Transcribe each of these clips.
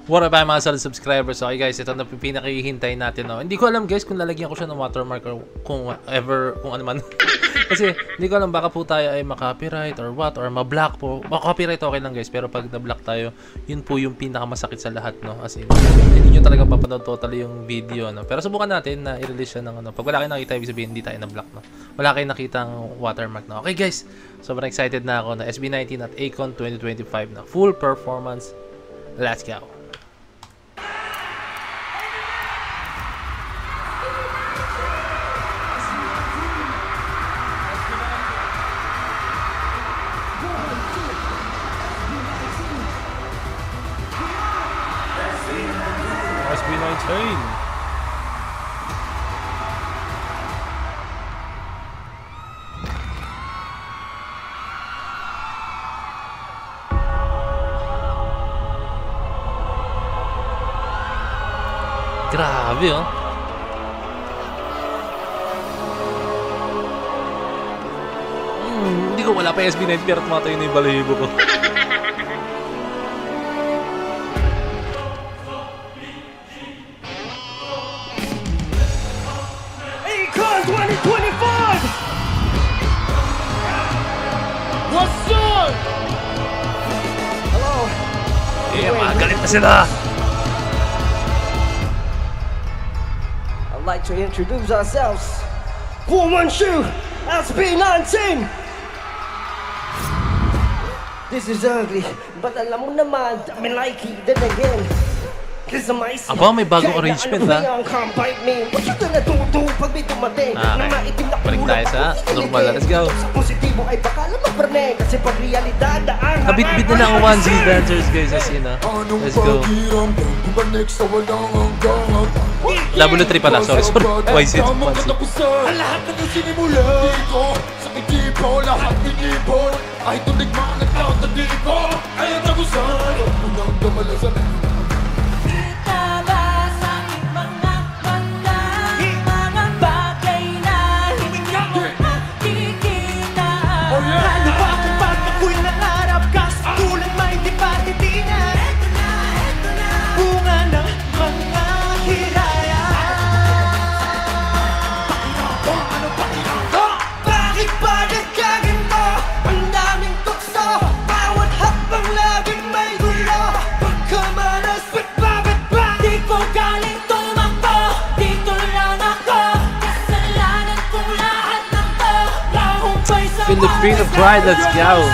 What up mga solid subscribers? Okay guys, ito na pinakihintay natin. No? Hindi ko alam guys kung lalagyan ko siya ng watermark or kung ever, kung ano man. Kasi hindi ko alam baka po tayo ay maka-copyright or what, or ma-block po. Maka-copyright okay lang guys, pero pag na-block tayo, yun po yung pinakamasakit sa lahat, no? As in, hindi nyo talaga papanood totally yung video, no? Pero subukan natin na i-release siya ng ano. Pag wala kayong nakita, ibig sabihin hindi tayo na-block, no? Wala kayong nakitang watermark, no? Okay guys, sobrang excited na ako na SB19 at Acon 2025 na full performance. Let's go! SB19. Grabe, oh. Hindi ko wala pa SB19 pero tumatay na yung balahibo ko. Acon 2025! What's up? Hello. Mga galit na sila. I'd like to introduce ourselves. 412 SB19! This is ugly, but alam mo naman, I like it then again. Aba, may bagong arrangement ha. What you gonna do pag may dumating na maitim na balik tayo sa normal. Let's go. Sa positibo ay baka lang magperne kasi pag realidad ang kabit-bit na lang ang 1Z dancers guys as in ha. Let's go. W3 pala, sorry. YZ. Ang lahat na doon sinimula dito sa ekipo, lahat inipon ay tulig mga naglaot na dito ay ang tagusan unang damalasan. Filipino pride, let's go.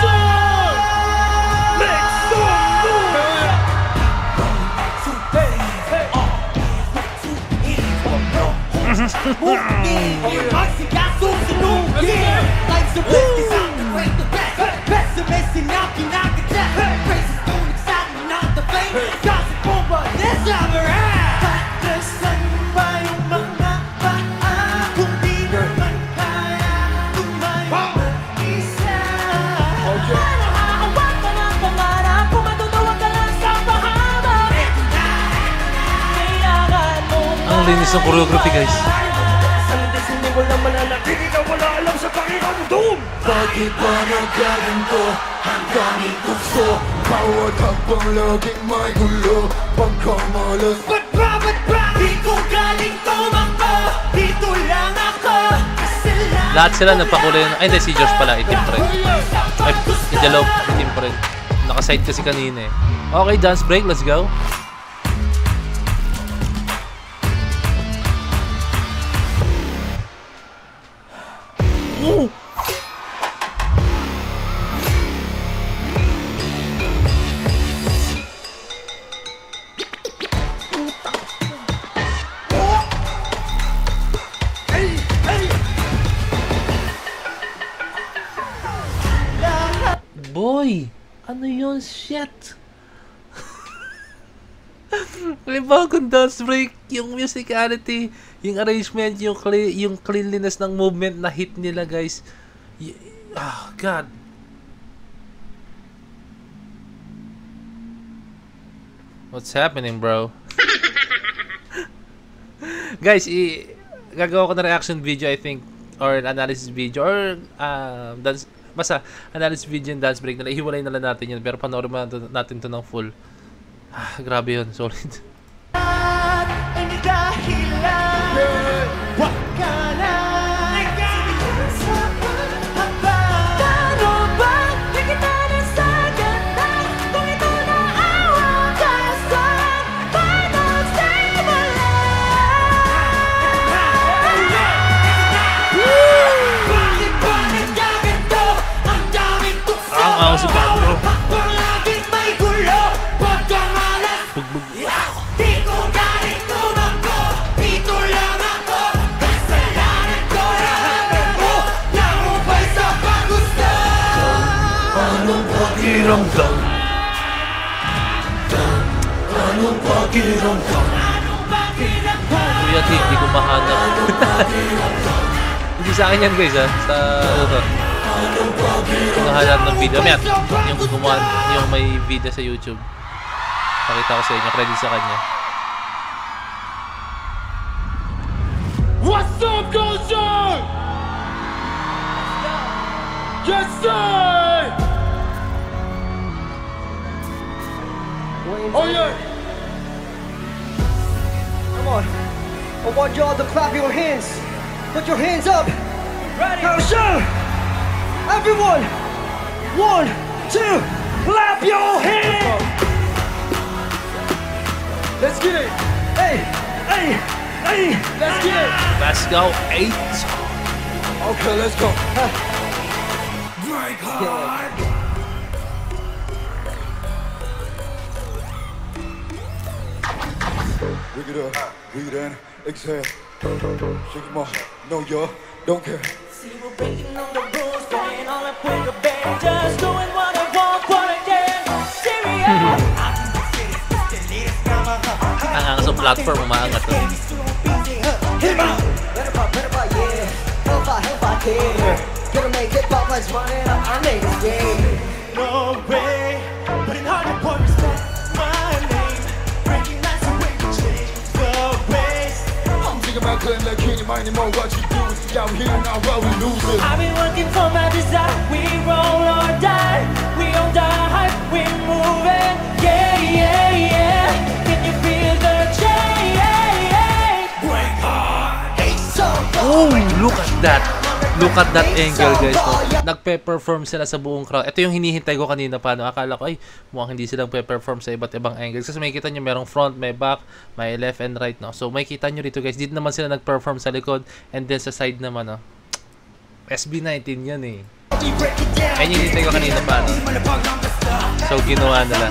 Ang linis ng choreography guys. Bakit ba nagkaganto hanggang itukso? Bawat habang laging may gulo pagkamalas. Ba't ba? Di ko galing tumakbo. Dito lang ako. Lahat sila nagpakulay. Ay hindi, si Josh pala itim pa rin. Ay, si Jalo itim pa rin. Nakaside kasi kanina eh. Okay, dance break, let's go. Boy, ano yun? Shit! May bagong dance break, yung musicality, yung arrangement, yung cleanliness ng movement na hit nila guys. God. What's happening, bro? Guys, gagawa ko na reaction video I think, or analysis video, or dance. Basta, analysis video and dance break na lang. Ihiwalay na lang natin yun. Pero panoorin natin to ng full. Grabe yun, solid. Ang si Pablo. Bugbog. Anong pakiramdam? Anong pakiramdam? Kuya, hindi ko mahanap. Hindi sa akin yan guys ha. Sa ano to. Kung nahanap ng video. Ayan, yung gumawa, yung may video sa YouTube. Pakita ko sa inyo, credit sa kanya. What's up, culture? Yes, sir! Oh, yeah! Come on. I want y'all to clap your hands. Put your hands up. Ready? Now, sure. Everyone. 1, 2. Clap your hands. Let's get it! Hey, hey, hey. Let's get it! Let's go, 8. Okay, let's go. Break hard. Bring it up, breathe in, exhale. Shake 'em off, no you don't care. See, we're breaking all the rules, playing all up with the band, just doing what I want, what I can. Serious. Ang sa platform, umaangat to. Gonna make it pop like running up our niggas game. No way, but in hard to point respect my name. Breaking nights away to change the ways. I'm thinking about cutting like Kenny, minding more what you do. See out here now, well, we lose it. I've been working for my desire. We roll or die. We on the hype, we moving. Yeah, yeah, yeah. Can you feel the change? Break hard! Oh, look at that. Look at that angle guys. No? Nagpe-perform sila sa buong crowd. Ito yung hinihintay ko kanina pa. No? Akala ko, ay, mukhang hindi silang pe-perform sa iba't ibang angles. Kasi makikita nyo merong front, may back, may left and right. No? So makikita nyo rito guys. Dito naman sila nag-perform sa likod. And then sa side naman. No? SB19 yan eh. Yan yung hinihintay ko kanina pa. No? So ginawa nila.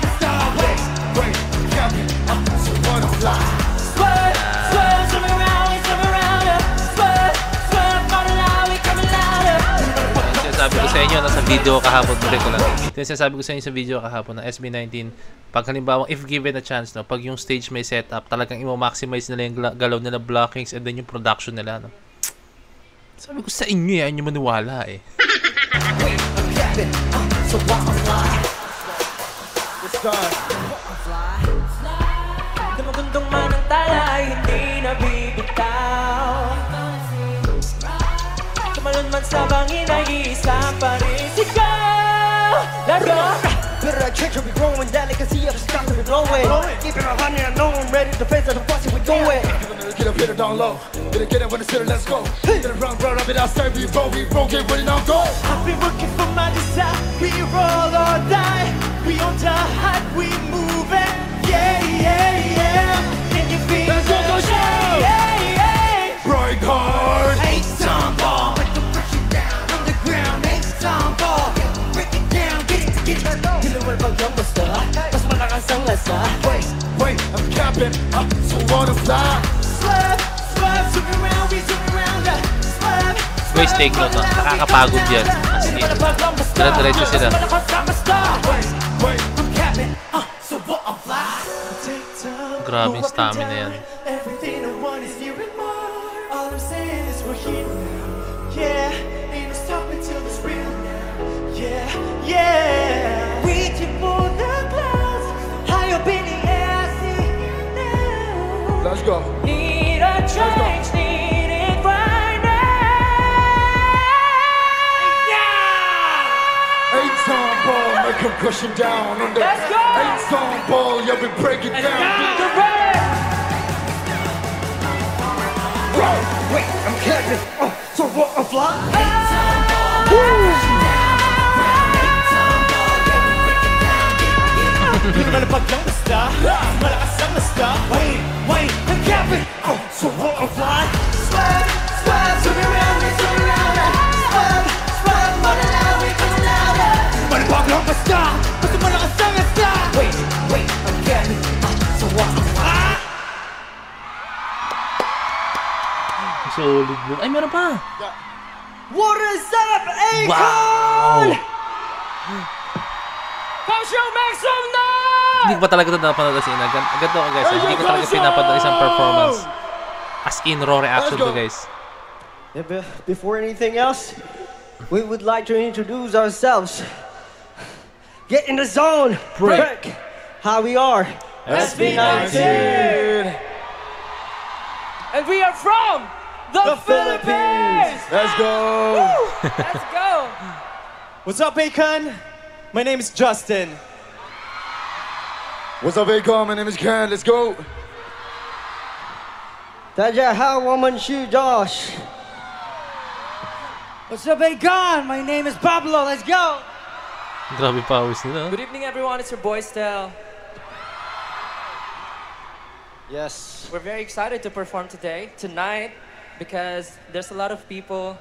Sabi ko sa inyo nasa video kahapon, muli ko lang. Sabi ko sa inyo sa video kahapon ng SB19, pag halimbawa if given a chance, no, pag yung stage may setup, talagang i-maximize nila yung galaw nila, blockings, and then yung production nila, no. Sabi ko sa inyo, yan yung maniwala eh. Dumagundong man ang tala, hindi nabibitaw. Tumalon man sa bangin ay isang pa rin sigaw. Laro! Better that trench will be growing, delicacy of the stock to be blowing. Keep it 100, I know I'm ready to face of the fussy we going. Get up, hit it down low. Get it when it's here, let's go. Get it round, up it outside, we roll, get ready now, go. I've been working for my desire. We roll or die. We on the hype, we moving. Yeah, yeah, yeah. Can you feel Let's go, go, the show! change? Yeah, yeah. Break hard! Time ball. Break it down on the ground. Time ball. Break it down, get it. Kiluwal pag yung basta, mas malakas ang lasa. Wait, I'm capping, so wanna fly. Swerve, swerve, swing around, we swing around. Swerve, Guys, take note, no? Nakakapagod yan. As in, dire-diretso sila. Wait, I'm capping, so what I'm fly. Grabing stamina yan. Everything I want is here and more. All I'm saying is we're here now. Yeah, ain't no stopping till it's real now. Yeah, yeah. Reaching for the clouds, high up in the air, I see you now. let's go. Need a change, need it right now. Eight-time ball, make come crushing down on the Let's go! 8-song ball, yeah, we break it down. Get ready! Wait, I'm Captain. Oh, so what a fly? Pinalapag lang basta, malakas ang basta. Wait, I'm Captain. Oh, so what a fly? Swag, swim around me, swag, malalawi, malalawi. Pinalapag lang basta, basta malakas ang basta. Wait, I'm Captain. Oh, so what a fly? Solid mo. Ay, meron pa. What is up, Akon? Wow! Kaosyo, make some noise! Hindi ko pa talaga ito napanood si Ina. Ganito ako guys. Hindi ko talaga pinapanood isang performance. As in raw reaction to guys. Before anything else, we would like to introduce ourselves. Get in the zone. Break. How we are. SB19. And we are from the Philippines! Let's go! Let's go! What's up, Akon? My name is Justin. What's up, Akon? My name is Ken. Let's go! Taja, how woman shoe Josh? What's up, Akon? My name is Pablo. Let's go. Grabe pawis nila. Good evening, everyone. It's your boy, Stel. Yes. We're very excited to perform tonight, because there's a lot of people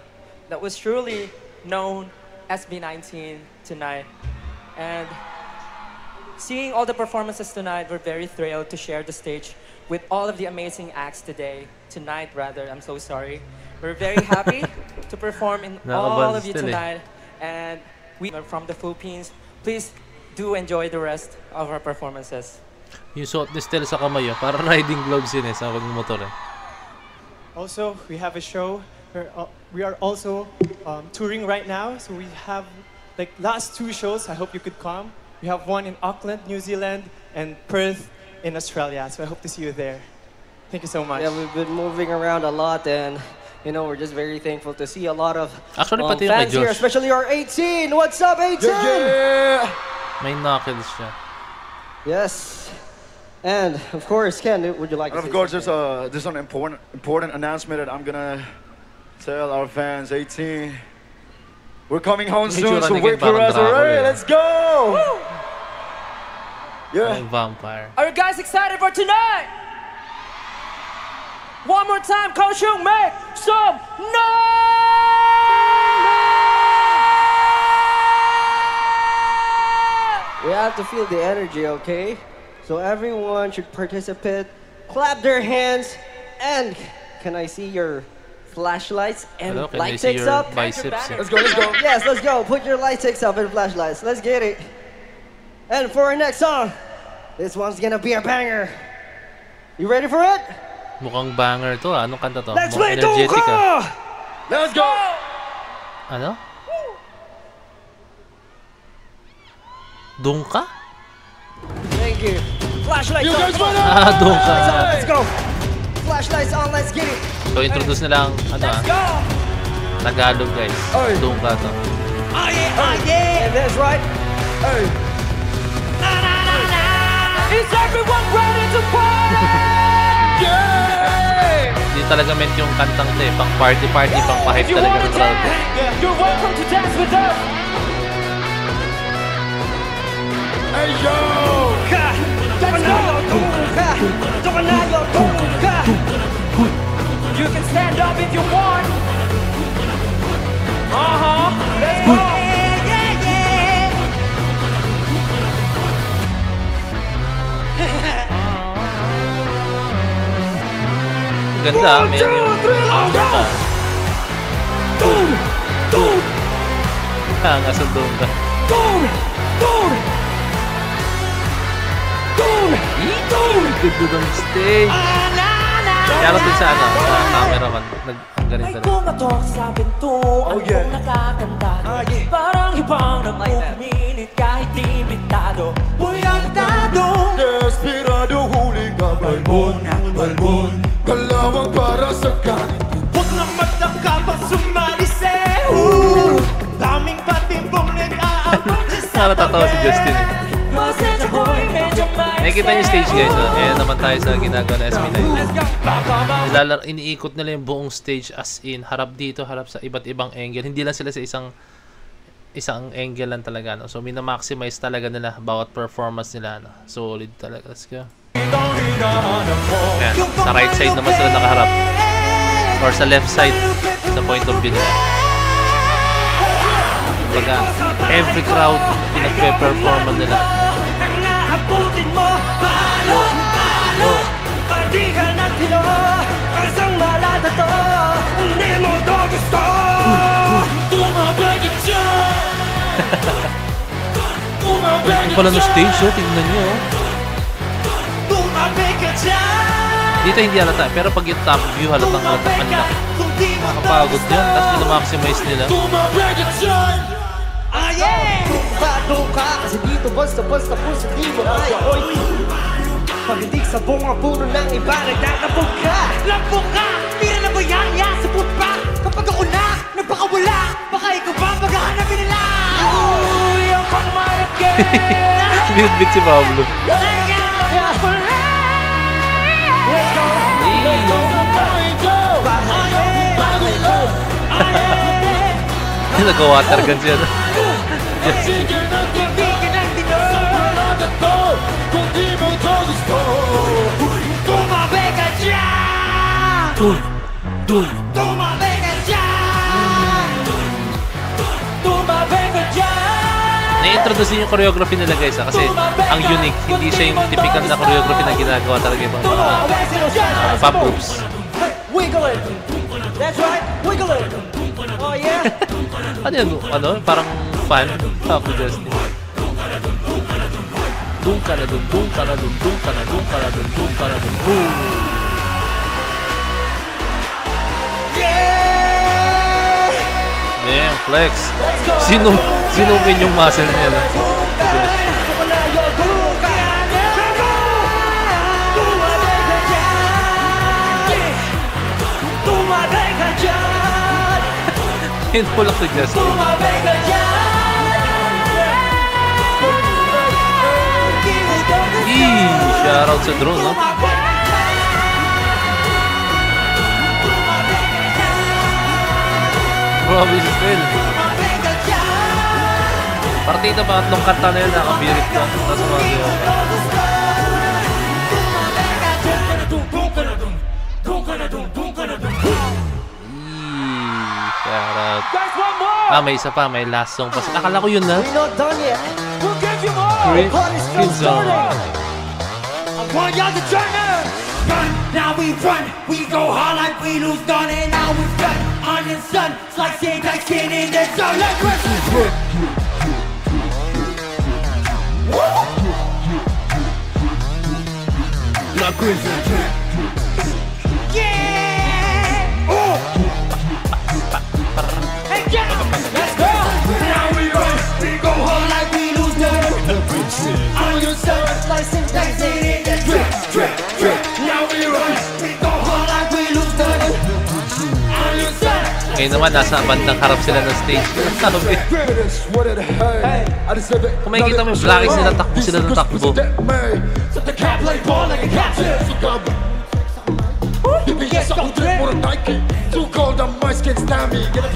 that was truly known SB19 tonight. And seeing all the performances tonight, we're very thrilled to share the stage with all of the amazing acts tonight rather, I'm so sorry. We're very happy to perform in all of you tonight. And we are from the Philippines. Please do enjoy the rest of our performances. Yung suot ni Stel sa kamay, para riding gloves yun sa pagmumotor Also, we have a show. We are also touring right now, so we have like last 2 shows. I hope you could come. We have one in Auckland, New Zealand, and Perth in Australia. So I hope to see you there. Thank you so much. Yeah, we've been moving around a lot, and you know, we're just very thankful to see a lot of Actually, pati yung kay fans here, Josh. especially our 18. What's up, 18? Yeah! May knuckles siya. Yes. And of course, Ken, would you like And to of say course, something? there's an important announcement that I'm gonna tell our fans. 18, we're coming home May soon, tsura so ni wait Ken for parang us. Dracula Alright, eh. let's go! Yeah. Ang vampire. Are you guys excited for tonight? One more time, Coach Yung, make some noise! We have to feel the energy, okay? So everyone should participate, clap their hands, and can I see your flashlights and Hello, can I light see ticks your up? biceps? Let's go, let's go. Yes, let's go. Put your light ticks up and flashlights. Let's get it. And for our next song, this one's gonna be a banger. You ready for it? Mukhang banger to ah. Anong kanta to? Let's Mukhang play energetic ah. Dunka! Let's go! Ano? Dungka? Thank you. Flashlights You on. guys Come on. ready? Ah, Dungka. Flashlights on. Let's go. Flashlights on. Let's get it. So, introduce nila ang ano ah. Go! Tagalog guys. Ay. Dungka to. Oh yeah! And that's right. Hey! Is everyone ready to party? Yeah! Hindi talaga meant yung kantang to eh. Pang party-party, pang pahit If you talaga wanna ng crowd. dance, you're welcome to dance with us. Hey, yo! You can stand up if you want. Let's go. Ganda ah. Meron yung Dungka. Nga sa Dungka. Ganda ng stage. Kaya natin sa ano, sa cameraman. Ang galing May talaga. kumatok sa pinto, ang yeah. nakakanta. Parang ibang nagpumilit kahit imbitado. Uy, agtado! Desperado, huli ka, balbon, balbon. Kalawang para sa kanin. Huwag na magtaka pag sumali sa daming patimbong nag-aabang sa Nakakatawa si Justin. Nakikita niyo stage guys. Ayan naman tayo sa ginagawa na SB9. Iniikot nila yung buong stage as in. Harap dito, harap sa iba't ibang angle. Hindi lang sila sa isang angle lang talaga. No? So minamaximize talaga nila bawat performance nila. No? Solid talaga. Let's go. Ayan. Sa right side naman sila nakaharap. Or sa left side. Sa point of view nila. Baga, every crowd pinagpe-performan nila. Yung pala no stage, oh, tingnan nyo. Dito hindi halata, pero pag yung top view halatang kanila. Nakapagod yun, tapos minamaximize nila. Bato ka kasi dito basta-basta po sa di mo kaya. Oy, pag-indig sa bunga puno ng iba nagtatapog ka. Lapog ka, tira na ba yan? Sapot pa, kapag ako na nagpakawala, baka ikaw ba maghahanapin nila? Uy, ang pangmarap ka. Bit si Pablo. Nag-water gun siya. Na-introduce yung choreography nila guys kasi ang unique, hindi siya yung typical na choreography na ginagawa talaga yung mga pop groups. Wiggle it! That's right, wiggle it! Oh yeah! Ano yun? Ano? Parang fan? Ako Justin. Dung ka na dun, dung ka na dun, dung ka na dun, dung ka na dun, dung ka na dun, boom! Damn, flex! Sino yung muscle niya na? Yun po lang si Justin. Shoutout sa drone, no? Grabe si Phil. Partida pa tatlong kanta na yun, nakabirit ko. Tapos mga shoutout. May isa pa, may last song pa. Akala ko yun na. We're not done yet. We'll give you more. Green Zone. I want y'all to turn up. Run, now we run. We go hard like we lose none, and now we've done. On the sun, slicing, dicing in the sun like Christmas. Like Christmas. Yeah. Oh. Hey, yeah. Let's go. Now we run. We go hard like we lose none. On your sun, slicing, dicing in the drip, drip, drip. Now we run. We go hard like we lose none. On your sun. Ngayon naman, nasa bandang harap sila ng stage. Kung makikita mo yung Blackies nila, takbo sila ng takbo.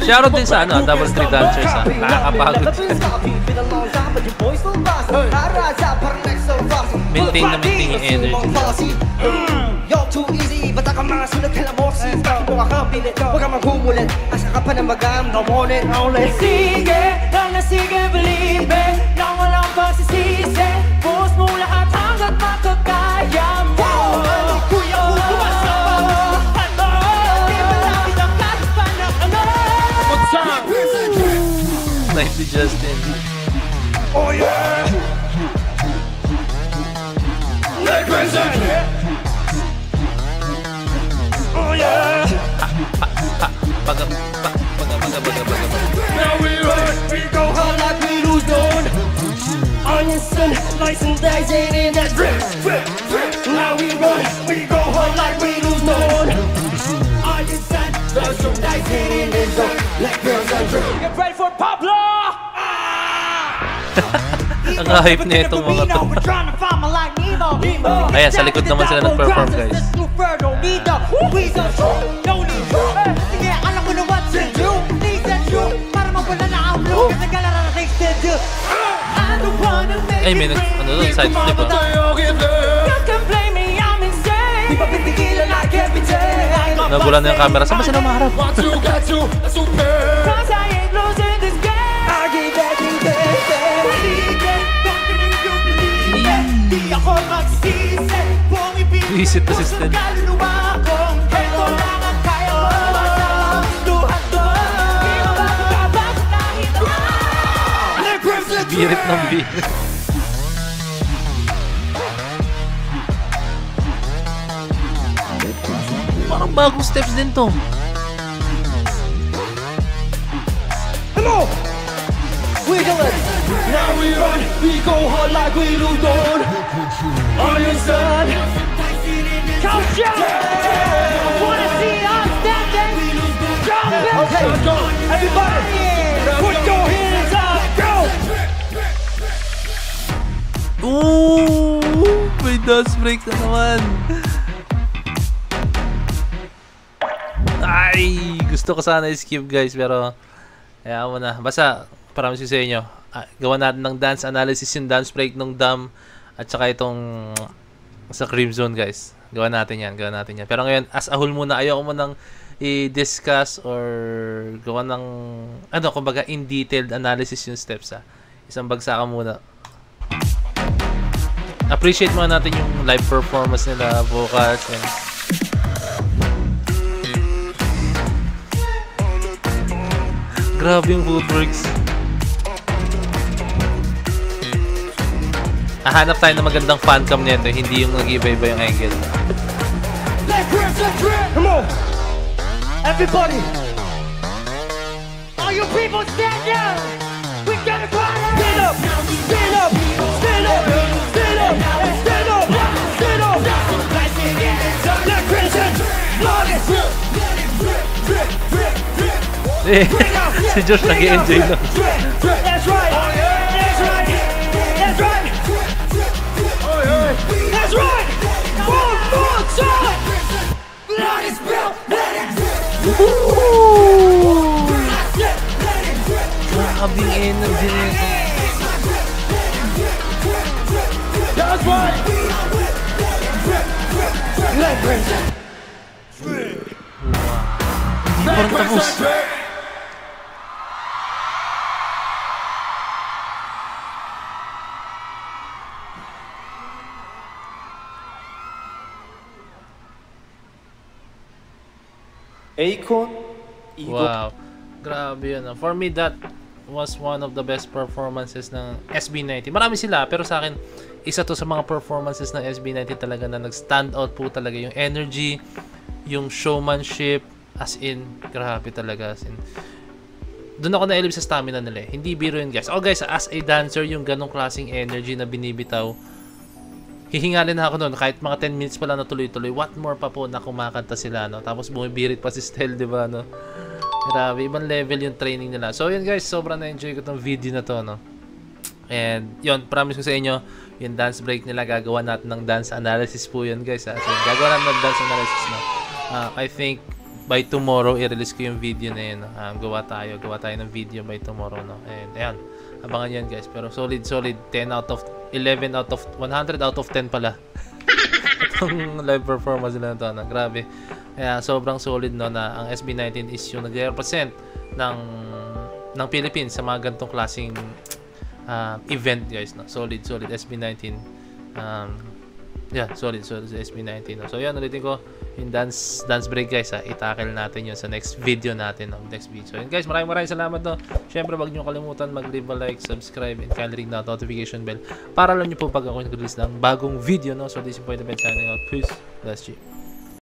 Shoutout din sa ano, Double 3 Dancers ha. Nakakapagod. Maintain na maintain yung energy. You're too easy, bata ka mga sulat ka lang mo. Bakit mo ka pilit, huwag ka maghumulit. Asa ka pa na magam, no more than only. Sige, lang na sige, believe it. Nang walang pagsisisi. Buhos mo lahat hanggat makakaya mo. Kuya mo, bumasa pa. Ano? Di ba lapit ang kahit pa na ano? What's up? Nice to Justin. Oh yeah! Like Christmas! Oh yeah! Baga. Now we run, we go hard like we lose none. On your sun, license dancing in that drip, drip, drip. Now we run, we go hard like we lose none. On your sun, license dancing in that zone, like girls on drip. Get ready for Pablo! Ah! Ang hype na itong mga to. Ayan, sa likod naman sila nag-perform, guys. Ay, may ano doon, side flip ah. Nagulan na yung camera. Saan ba sila maharap? Visit assistant. Birit ng birit. Parang bagong steps din to. Hello! We do it! Now we run, we go hard like we lose on. On your son! Coach Joe! Wanna see us standing? Jump in! Okay, everybody! Put your hands up! Go! Ooh! May dance break na naman. Ay! Gusto ko sana i-skip, guys, pero kaya mo na. Basta, promise ko sa inyo, gawa natin ng dance analysis yung dance break ng Dam at saka itong sa Cream Zone, guys. Gawa natin yan. Pero ngayon, as a whole muna, ayoko mo nang i-discuss or gawa ng, kumbaga, in detailed analysis yung steps, ha. Isang bagsakan muna. Appreciate muna natin yung live performance nila, vocals, and grabe yung footworks. Hahanap tayo ng magandang fan cam nito, hindi yung nag-iba-iba yung angle. Come on! Everybody! All you people stand down! We gotta go! Stand up! Stand up! Stand up! Stand up! Stand up! Stand up! Black Crimson! Flawless! Si Josh nag-i-enjoy na. That's right! That's right! That's right! That's right! One more time! Blood is built! Let it drip! Grabe yung energy nito. That's right! Let it drip! Parang tapos. Akon, Ego. Wow. Grabe yun. For me, that was one of the best performances ng SB19. Marami sila, pero sa akin, isa to sa mga performances ng SB19 talaga na nag-stand out po talaga. Yung energy, yung showmanship, as in, grabe talaga. As in, doon ako nailib sa stamina nila. Hindi biro yun, guys. Oh, guys, as a dancer, yung ganong klaseng energy na binibitaw, hihingalin na ako noon, kahit mga 10 minutes pa lang na tuloy-tuloy, what more pa po na kumakanta sila, no? Tapos bumibirit pa si Stel, di ba, no? Grabe, ibang level yung training nila. So, yun guys, sobrang na-enjoy ko tong video na to, no? And, yun, promise ko sa inyo, yung dance break nila, gagawa natin ng dance analysis po yun, guys, ha? So, gagawa natin ng dance analysis, no? I think, by tomorrow, i-release ko yung video na yun, no? Gawa tayo ng video by tomorrow, no? And, ayan, abangan yan, guys. Pero solid, 10 out of 11 out of 100 out of 10 pala. Itong live performance nila na to, no? Grabe. Kaya sobrang solid, no, na ang SB19 is yung nag-represent ng Philippines sa mga ganitong klaseng event, guys, no? Solid SB19. Yeah, solid SB19, no? So yan, ulitin ko yung dance break, guys, ha. I-tackle natin yun sa next video natin, no? Next video. So yun, guys, maraming salamat, no? Syempre, wag nyo kalimutan mag-leave a like, subscribe, and kindly ring na notification bell para alam nyo po pag ako nag-release ng bagong video, no? So this is Point of Vent signing out. Peace. Bless you.